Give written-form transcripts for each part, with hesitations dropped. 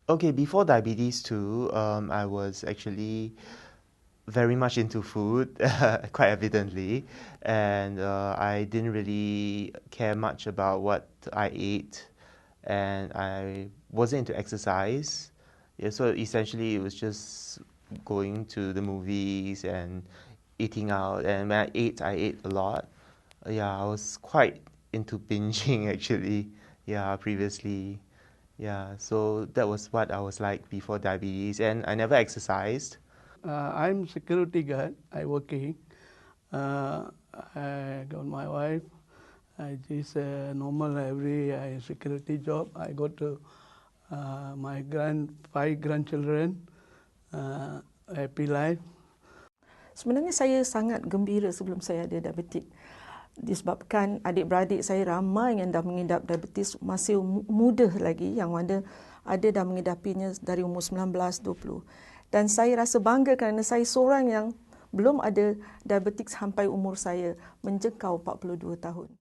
Okay, before diabetes too, I was actually very much into food, quite evidently, and I didn't really care much about what I ate, and I wasn't into exercise. Yeah, so essentially it was just going to the movies and eating out. And when I ate a lot. Yeah, I was quite into binging actually. Yeah, previously. Yeah, so that was what I was like before diabetes, and I never exercised. I'm security guard. I working. I got my wife. I just normal every security job. I got to my five grandchildren. Happy life. Sebenarnya saya sangat gembira sebelum saya ada diabetik. Disebabkan adik-beradik saya ramai yang dah mengidap diabetes masih muda lagi, yang mana ada dah mengidapinya dari umur 19, 20. Dan saya rasa bangga kerana saya seorang yang belum ada diabetik sampai umur saya menjangkau 42 tahun.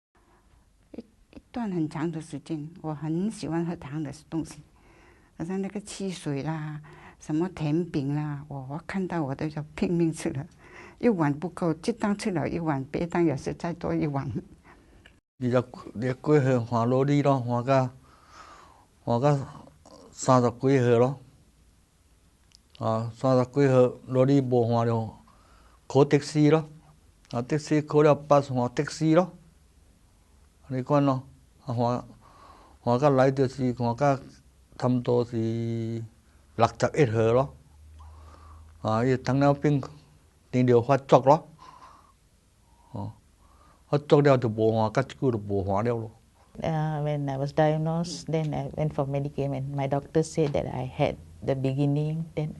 一段很长的时间，我很喜欢喝糖的东西，好像那个汽水啦，什么甜饼啦，我看到我都要拼命吃了，一碗不够，这当吃了一碗，别当也是再多一碗。你几岁换罗里咯，换到30几岁咯，啊，30几岁罗里无换了，考的士咯，啊，的士考了8换的士咯，你看咯，啊换到来就是换到差不多是61岁咯，啊，伊糖尿病治疗发作咯，哦。发作了就无换，甲即久就无换了咯。When I was diagnosed, then I went for medication. My doctor said that I had the beginning. Then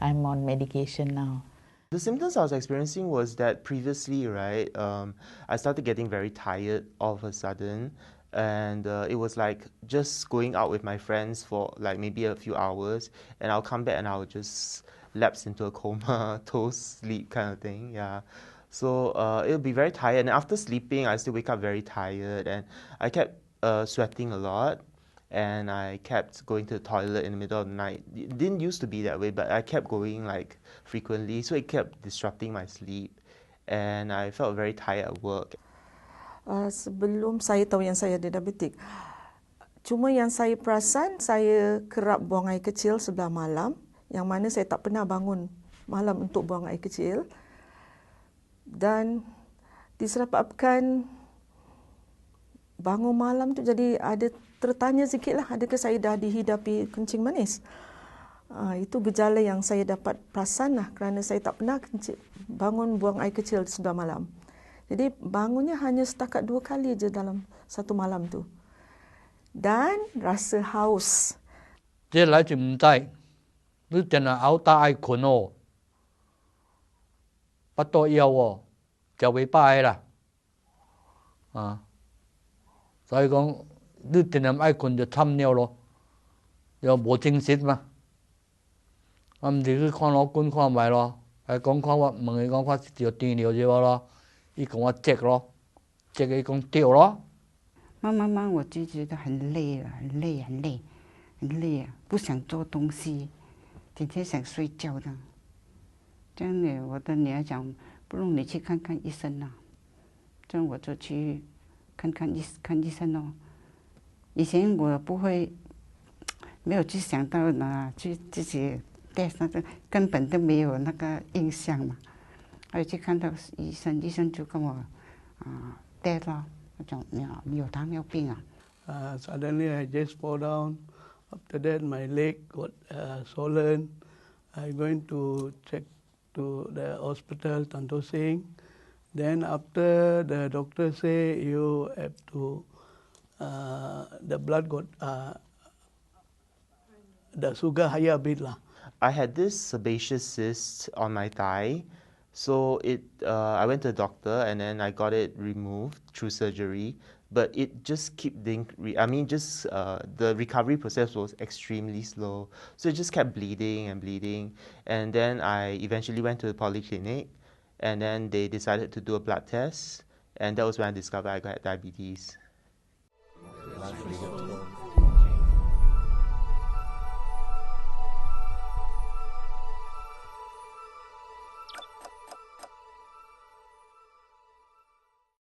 I'm on medication now. The symptoms I was experiencing was that previously, right, I started getting very tired all of a sudden. And it was like just going out with my friends for like maybe a few hours, and I'll come back and I'll just lapse into a comatose sleep kind of thing. Yeah. So it'll be very tired, and after sleeping, I still wake up very tired, and I kept sweating a lot, and I kept going to the toilet in the middle of the night. It didn't used to be that way, but I kept going like frequently, so it kept disrupting my sleep, and I felt very tired at work. Sebelum saya tahu yang saya ada diabetik, cuma yang saya perasan, saya kerap buang air kecil sebelah malam, yang mana saya tak pernah bangun malam untuk buang air kecil. Dan disebabkan bangun malam tu jadi ada tertanya sikitlah, adakah saya dah dihidapi kencing manis. Itu gejala yang saya dapat perasan lah, kerana saya tak pernah bangun buang air kecil sebelah malam. Jadi bangunnya hanya setakat 2 kali je dalam satu malam tu. Dan rasa haus. 这来就唔知，你定係熬大愛困哦。巴肚枵哦，食袂飽的啦，啊，所以講你定係愛困就慘了咯，又無精神嘛，啊，毋是去看老滾看覓咯，講看我問伊講我是電療啫咯，伊講我積咯，積伊講對咯。慢慢我就覺得很累了，很累啊，不想做東西，天天想睡覺的。这样呢，我的女儿讲，不如你去看看医生啊。这样我就去看医生哦。以前我不会，没有去想到呢，去自己带那个，根本都没有那个印象嘛。还去看到医生，医生就跟我带了，我讲你有糖尿病啊。Suddenly I just fall down. After that my leg got swollen. I going to check to the hospital, Tan Tock Seng. Then after the doctor say you have to, the blood got, the sugar higher a bit lah. I had this sebaceous cyst on my thigh, so I went to the doctor and then I got it removed through surgery. but it just kept the recovery process was extremely slow. So it just kept bleeding and bleeding. And then I eventually went to the polyclinic, and then they decided to do a blood test, and that was when I discovered I got diabetes.